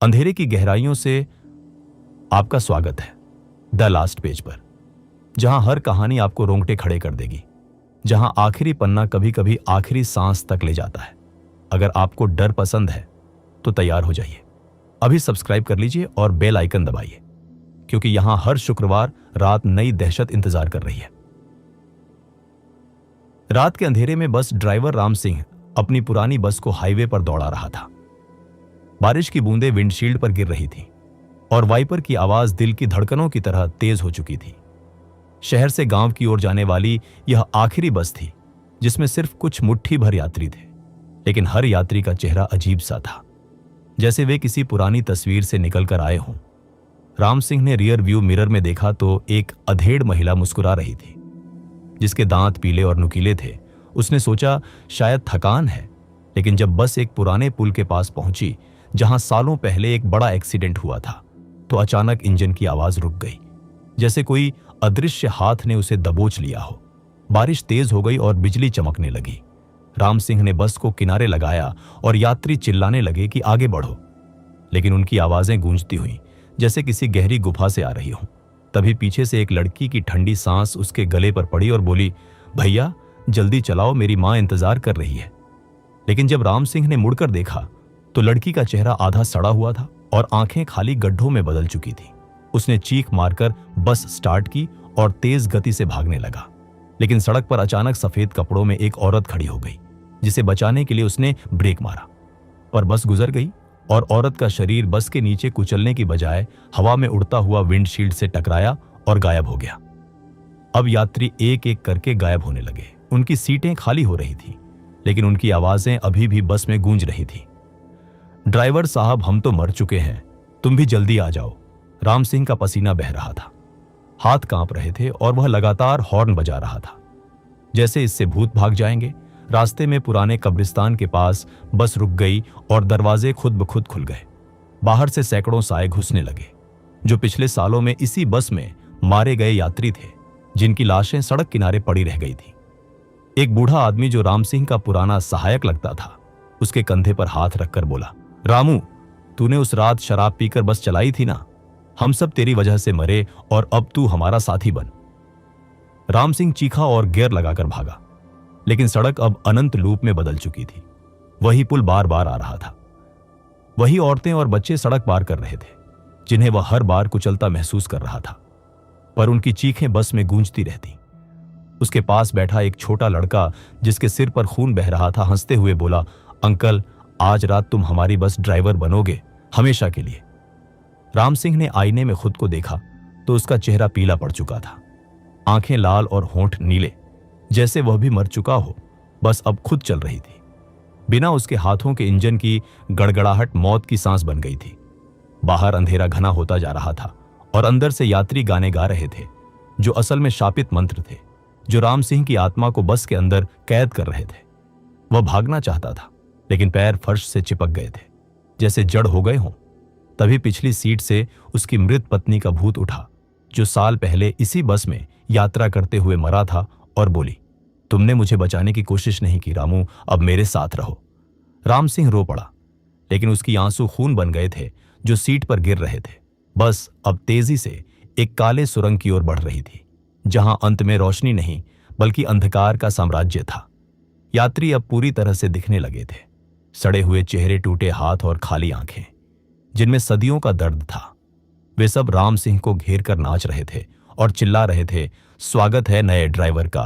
अंधेरे की गहराइयों से आपका स्वागत है द लास्ट पेज पर, जहां हर कहानी आपको रोंगटे खड़े कर देगी, जहां आखिरी पन्ना कभी कभी आखिरी सांस तक ले जाता है। अगर आपको डर पसंद है तो तैयार हो जाइए, अभी सब्सक्राइब कर लीजिए और बेल आइकन दबाइए, क्योंकि यहां हर शुक्रवार रात नई दहशत इंतजार कर रही है। रात के अंधेरे में बस ड्राइवर राम सिंह अपनी पुरानी बस को हाईवे पर दौड़ा रहा था। बारिश की बूंदें विंडशील्ड पर गिर रही थीं और वाइपर की आवाज दिल की धड़कनों की तरह तेज हो चुकी थी। शहर से गांव की ओर जाने वाली यह आखिरी बस थी, जिसमें सिर्फ कुछ मुट्ठी भर यात्री थे, लेकिन हर यात्री का चेहरा अजीब सा था, जैसे वे किसी पुरानी तस्वीर से निकलकर आए हों। राम सिंह ने रियर व्यू मिरर में देखा तो एक अधेड़ महिला मुस्कुरा रही थी, जिसके दांत पीले और नुकीले थे। उसने सोचा शायद थकान है, लेकिन जब बस एक पुराने पुल के पास पहुंची, जहां सालों पहले एक बड़ा एक्सीडेंट हुआ था, तो अचानक इंजन की आवाज रुक गई, जैसे कोई अदृश्य हाथ ने उसे दबोच लिया हो। बारिश तेज हो गई और बिजली चमकने लगी। राम सिंह ने बस को किनारे लगाया और यात्री चिल्लाने लगे कि आगे बढ़ो, लेकिन उनकी आवाजें गूंजती हुई जैसे किसी गहरी गुफा से आ रही हो। तभी पीछे से एक लड़की की ठंडी सांस उसके गले पर पड़ी और बोली, भैया जल्दी चलाओ, मेरी मां इंतजार कर रही है। लेकिन जब राम सिंह ने मुड़कर देखा तो लड़की का चेहरा आधा सड़ा हुआ था और आंखें खाली गड्ढों में बदल चुकी थी। उसने चीख मारकर बस स्टार्ट की और तेज गति से भागने लगा, लेकिन सड़क पर अचानक सफेद कपड़ों में एक औरत खड़ी हो गई, जिसे बचाने के लिए उसने ब्रेक मारा, पर बस गुजर गई और औरत का शरीर बस के नीचे कुचलने की बजाय हवा में उड़ता हुआ विंडशील्ड से टकराया और गायब हो गया। अब यात्री एक एक करके गायब होने लगे। उनकी सीटें खाली हो रही थीं, लेकिन उनकी आवाजें अभी भी बस में गूंज रही थी। ड्राइवर साहब, हम तो मर चुके हैं, तुम भी जल्दी आ जाओ। राम सिंह का पसीना बह रहा था, हाथ कांप रहे थे और वह लगातार हॉर्न बजा रहा था, जैसे इससे भूत भाग जाएंगे। रास्ते में पुराने कब्रिस्तान के पास बस रुक गई और दरवाजे खुद ब खुद खुल गए। बाहर से सैकड़ों साए घुसने लगे, जो पिछले सालों में इसी बस में मारे गए यात्री थे, जिनकी लाशें सड़क किनारे पड़ी रह गई थी। एक बूढ़ा आदमी जो राम सिंह का पुराना सहायक लगता था, उसके कंधे पर हाथ रखकर बोला, रामू, तूने उस रात शराब पीकर बस चलाई थी ना? हम सब तेरी वजह से मरे और अब तू हमारा साथी बन। राम सिंह चीखा और गियर लगाकर भागा, लेकिन सड़क अब अनंत लूप में बदल चुकी थी। वही पुल बार बार आ रहा था, वही औरतें और बच्चे सड़क पार कर रहे थे, जिन्हें वह हर बार कुचलता महसूस कर रहा था, पर उनकी चीखें बस में गूंजती रहती। उसके पास बैठा एक छोटा लड़का, जिसके सिर पर खून बह रहा था, हंसते हुए बोला, अंकल, आज रात तुम हमारी बस ड्राइवर बनोगे, हमेशा के लिए। राम सिंह ने आईने में खुद को देखा तो उसका चेहरा पीला पड़ चुका था, आंखें लाल और होंठ नीले, जैसे वह भी मर चुका हो। बस अब खुद चल रही थी, बिना उसके हाथों के इंजन की गड़गड़ाहट मौत की सांस बन गई थी। बाहर अंधेरा घना होता जा रहा था और अंदर से यात्री गाने गा रहे थे, जो असल में शापित मंत्र थे, जो राम सिंह की आत्मा को बस के अंदर कैद कर रहे थे। वह भागना चाहता था, लेकिन पैर फर्श से चिपक गए थे, जैसे जड़ हो गए हों। तभी पिछली सीट से उसकी मृत पत्नी का भूत उठा, जो साल पहले इसी बस में यात्रा करते हुए मरा था, और बोली, तुमने मुझे बचाने की कोशिश नहीं की रामू, अब मेरे साथ रहो। राम सिंह रो पड़ा, लेकिन उसकी आंसू खून बन गए थे, जो सीट पर गिर रहे थे। बस अब तेजी से एक काले सुरंग की ओर बढ़ रही थी, जहां अंत में रोशनी नहीं बल्कि अंधकार का साम्राज्य था। यात्री अब पूरी तरह से दिखने लगे थे, सड़े हुए चेहरे, टूटे हाथ और खाली आंखें, जिनमें सदियों का दर्द था। वे सब राम सिंह को घेर कर नाच रहे थे और चिल्ला रहे थे, स्वागत है नए ड्राइवर का।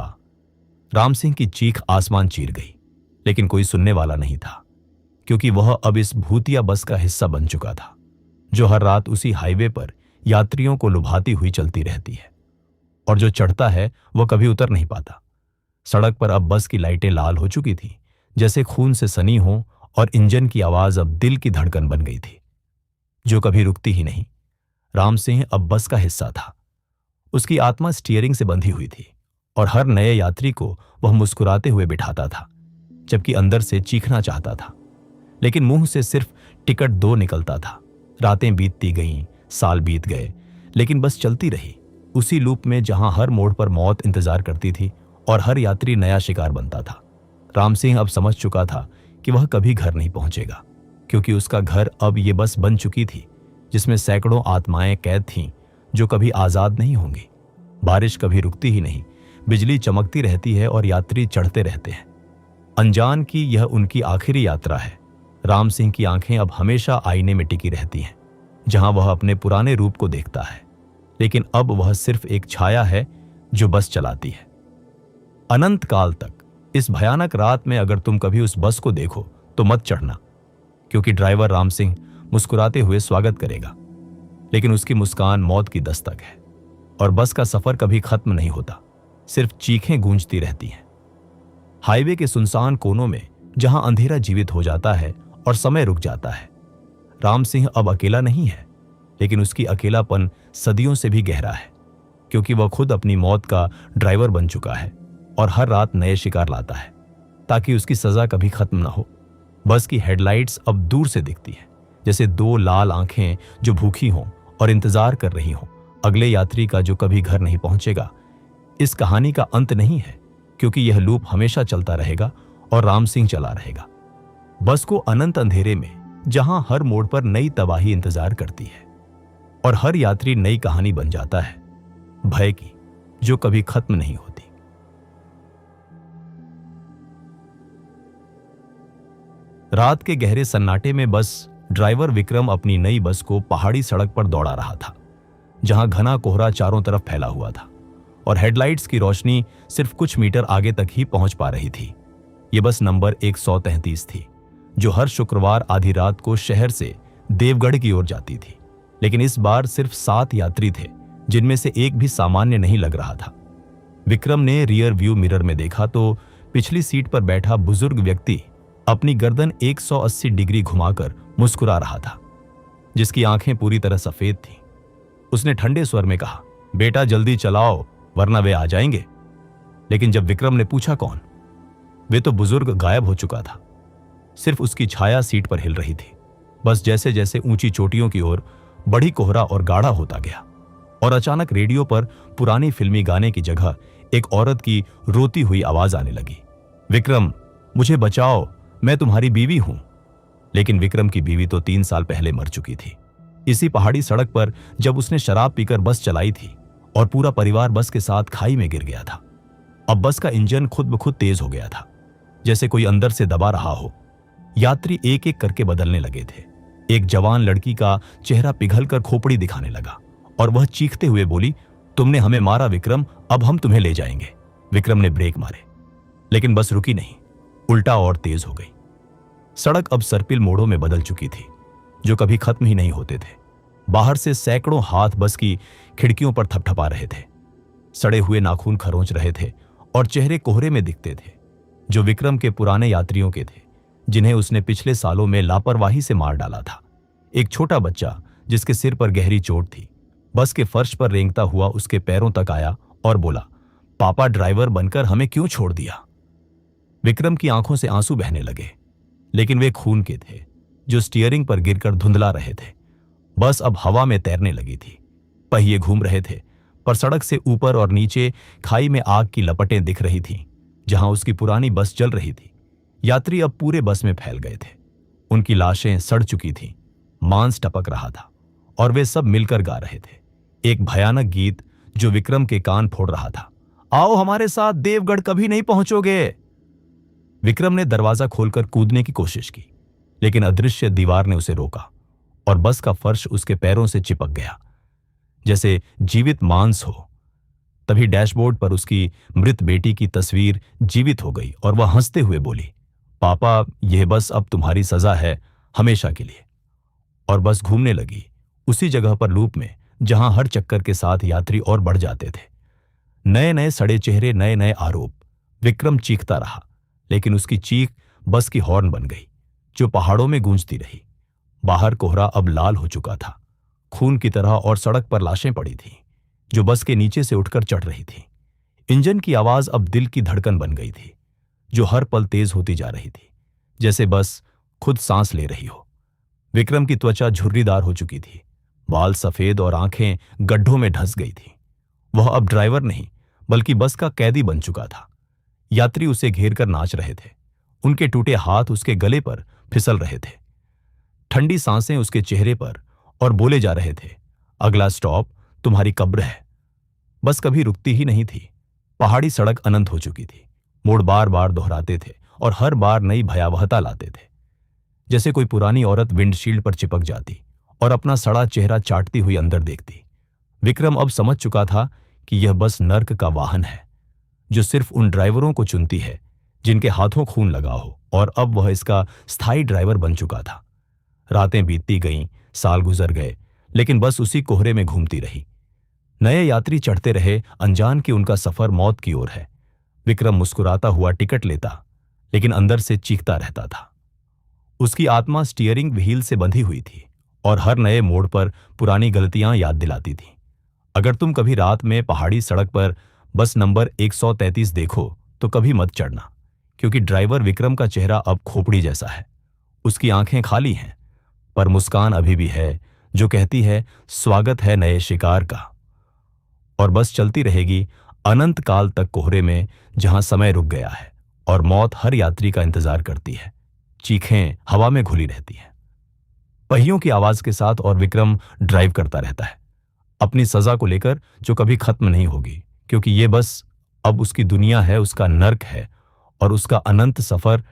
राम सिंह की चीख आसमान चीर गई, लेकिन कोई सुनने वाला नहीं था, क्योंकि वह अब इस भूतिया बस का हिस्सा बन चुका था, जो हर रात उसी हाईवे पर यात्रियों को लुभाती हुई चलती रहती है, और जो चढ़ता है वह कभी उतर नहीं पाता। सड़क पर अब बस की लाइटें लाल हो चुकी थी, जैसे खून से सनी हो, और इंजन की आवाज अब दिल की धड़कन बन गई थी, जो कभी रुकती ही नहीं। राम सिंह अब बस का हिस्सा था, उसकी आत्मा स्टीयरिंग से बंधी हुई थी, और हर नए यात्री को वह मुस्कुराते हुए बिठाता था, जबकि अंदर से चीखना चाहता था, लेकिन मुंह से सिर्फ टिकट दो निकलता था। रातें बीतती गईं, साल बीत गए, लेकिन बस चलती रही, उसी लूप में जहां हर मोड़ पर मौत इंतजार करती थी और हर यात्री नया शिकार बनता था। राम सिंह अब समझ चुका था कि वह कभी घर नहीं पहुंचेगा, क्योंकि उसका घर अब ये बस बन चुकी थी जिसमें सैकड़ों आत्माएं कैद थीं जो कभी आजाद नहीं होंगी। बारिश कभी रुकती ही नहीं, बिजली चमकती रहती है और यात्री चढ़ते रहते हैं। अनजान की यह उनकी आखिरी यात्रा है। राम सिंह की आंखें अब हमेशा आईने में टिकी रहती हैं, जहां वह अपने पुराने रूप को देखता है, लेकिन अब वह सिर्फ एक छाया है जो बस चलाती है। अनंत काल तक इस भयानक रात में अगर तुम कभी उस बस को देखो तो मत चढ़ना, क्योंकि ड्राइवर राम सिंह मुस्कुराते हुए स्वागत करेगा, लेकिन उसकी मुस्कान मौत की दस्तक है और बस का सफर कभी खत्म नहीं होता, सिर्फ चीखें गूंजती रहती हैं। हाईवे के सुनसान कोनों में जहां अंधेरा जीवित हो जाता है और समय रुक जाता है, राम सिंह अब अकेला नहीं है, लेकिन उसकी अकेलापन सदियों से भी गहरा है, क्योंकि वह खुद अपनी मौत का ड्राइवर बन चुका है और हर रात नए शिकार लाता है ताकि उसकी सजा कभी खत्म ना हो। बस की हेडलाइट्स अब दूर से दिखती हैं, जैसे दो लाल आंखें जो भूखी हों और इंतजार कर रही हों अगले यात्री का जो कभी घर नहीं पहुंचेगा। इस कहानी का अंत नहीं है, क्योंकि यह लूप हमेशा चलता रहेगा और राम सिंह चला रहेगा बस को अनंत अंधेरे में, जहां हर मोड़ पर नई तबाही इंतजार करती है और हर यात्री नई कहानी बन जाता है, भय की, जो कभी खत्म नहीं होती। रात के गहरे सन्नाटे में बस ड्राइवर विक्रम अपनी नई बस को पहाड़ी सड़क पर दौड़ा रहा था, जहां घना कोहरा चारों तरफ फैला हुआ था और हेडलाइट्स की रोशनी सिर्फ कुछ मीटर आगे तक ही पहुंच पा रही थी। यह बस नंबर 133 थी, जो हर शुक्रवार आधी रात को शहर से देवगढ़ की ओर जाती थी, लेकिन इस बार सिर्फ 7 यात्री थे, जिनमें से एक भी सामान्य नहीं लग रहा था। विक्रम ने रियर व्यू मिरर में देखा तो पिछली सीट पर बैठा बुजुर्ग व्यक्ति अपनी गर्दन 180 डिग्री घुमाकर मुस्कुरा रहा था, जिसकी आंखें पूरी तरह सफेद थीं। उसने ठंडे स्वर में कहा, बेटा जल्दी चलाओ वरना वे आ जाएंगे। लेकिन जब विक्रम ने पूछा कौन, वे तो बुजुर्ग गायब हो चुका था। सिर्फ उसकी छाया सीट पर हिल रही थी। बस जैसे जैसे ऊंची चोटियों की ओर बढ़ी कोहरा और गाढ़ा होता गया और अचानक रेडियो पर पुरानी फिल्मी गाने की जगह एक औरत की रोती हुई आवाज आने लगी, विक्रम मुझे बचाओ, मैं तुम्हारी बीवी हूं। लेकिन विक्रम की बीवी तो 3 साल पहले मर चुकी थी, इसी पहाड़ी सड़क पर जब उसने शराब पीकर बस चलाई थी और पूरा परिवार बस के साथ खाई में गिर गया था। अब बस का इंजन खुद ब खुद तेज हो गया था, जैसे कोई अंदर से दबा रहा हो। यात्री एक एक करके बदलने लगे थे। एक जवान लड़की का चेहरा पिघलकर खोपड़ी दिखाने लगा और वह चीखते हुए बोली, तुमने हमें मारा विक्रम, अब हम तुम्हें ले जाएंगे। विक्रम ने ब्रेक मारे, लेकिन बस रुकी नहीं, उल्टा और तेज हो गई। सड़क अब सर्पिल मोड़ों में बदल चुकी थी, जो कभी खत्म ही नहीं होते थे। बाहर से सैकड़ों हाथ बस की खिड़कियों पर थपथपा रहे थे। सड़े हुए नाखून खरोंच रहे थे और चेहरे कोहरे में दिखते थे, जो विक्रम के पुराने यात्रियों के थे, जिन्हें उसने पिछले सालों में लापरवाही से मार डाला था। एक छोटा बच्चा जिसके सिर पर गहरी चोट थी, बस के फर्श पर रेंगता हुआ उसके पैरों तक आया और बोला, पापा ड्राइवर बनकर हमें क्यों छोड़ दिया। विक्रम की आंखों से आंसू बहने लगे, लेकिन वे खून के थे, जो स्टीयरिंग पर गिरकर धुंधला रहे थे। बस अब हवा में तैरने लगी थी। पहिए घूम रहे थे, पर सड़क से ऊपर और नीचे खाई में आग की लपटें दिख रही थीं, जहां उसकी पुरानी बस चल रही थी। यात्री अब पूरे बस में फैल गए थे। उनकी लाशें सड़ चुकी थीं, मांस टपक रहा था और वे सब मिलकर गा रहे थे एक भयानक गीत जो विक्रम के कान फोड़ रहा था, आओ हमारे साथ, देवगढ़ कभी नहीं पहुंचोगे। विक्रम ने दरवाजा खोलकर कूदने की कोशिश की, लेकिन अदृश्य दीवार ने उसे रोका और बस का फर्श उसके पैरों से चिपक गया, जैसे जीवित मांस हो। तभी डैशबोर्ड पर उसकी मृत बेटी की तस्वीर जीवित हो गई और वह हंसते हुए बोली, पापा यह बस अब तुम्हारी सजा है, हमेशा के लिए। और बस घूमने लगी उसी जगह पर लूप में, जहां हर चक्कर के साथ यात्री और बढ़ जाते थे। नए नए सड़े चेहरे, नए नए आरोप। विक्रम चीखता रहा, लेकिन उसकी चीख बस की हॉर्न बन गई, जो पहाड़ों में गूंजती रही। बाहर कोहरा अब लाल हो चुका था, खून की तरह, और सड़क पर लाशें पड़ी थीं, जो बस के नीचे से उठकर चढ़ रही थीं। इंजन की आवाज अब दिल की धड़कन बन गई थी, जो हर पल तेज होती जा रही थी, जैसे बस खुद सांस ले रही हो। विक्रम की त्वचा झुर्रीदार हो चुकी थी, बाल सफेद और आंखें गड्ढों में ढस गई थीं। वह अब ड्राइवर नहीं, बल्कि बस का कैदी बन चुका था। यात्री उसे घेर कर नाच रहे थे, उनके टूटे हाथ उसके गले पर फिसल रहे थे। ठंडी सांसें उसके चेहरे पर, और बोले जा रहे थे, अगला स्टॉप तुम्हारी कब्र है। बस कभी रुकती ही नहीं थी। पहाड़ी सड़क अनंत हो चुकी थी। मोड़ बार बार दोहराते थे और हर बार नई भयावहता लाते थे। जैसे कोई पुरानी औरत विंडशील्ड पर चिपक जाती और अपना सड़ा चेहरा चाटती हुई अंदर देखती। विक्रम अब समझ चुका था कि यह बस नर्क का वाहन है, जो सिर्फ उन ड्राइवरों को चुनती है जिनके हाथों खून लगा हो, और अब वह इसका स्थायी ड्राइवर बन चुका था। रातें बीतती गईं, साल गुजर गए, लेकिन बस उसी कोहरे में घूमती रही। नए यात्री चढ़ते रहे, अनजान कि उनका सफर मौत की ओर है। विक्रम मुस्कुराता हुआ टिकट लेता, लेकिन अंदर से चीखता रहता था। उसकी आत्मा स्टीयरिंग व्हील से बंधी हुई थी और हर नए मोड़ पर पुरानी गलतियां याद दिलाती थी। अगर तुम कभी रात में पहाड़ी सड़क पर बस नंबर 133 देखो तो कभी मत चढ़ना, क्योंकि ड्राइवर विक्रम का चेहरा अब खोपड़ी जैसा है। उसकी आंखें खाली हैं, पर मुस्कान अभी भी है, जो कहती है, स्वागत है नए शिकार का। और बस चलती रहेगी अनंत काल तक कोहरे में, जहां समय रुक गया है और मौत हर यात्री का इंतजार करती है। चीखें हवा में घुली रहती हैं, पहियों की आवाज के साथ, और विक्रम ड्राइव करता रहता है अपनी सजा को लेकर, जो कभी खत्म नहीं होगी, क्योंकि ये बस अब उसकी दुनिया है, उसका नर्क है, और उसका अनंत सफर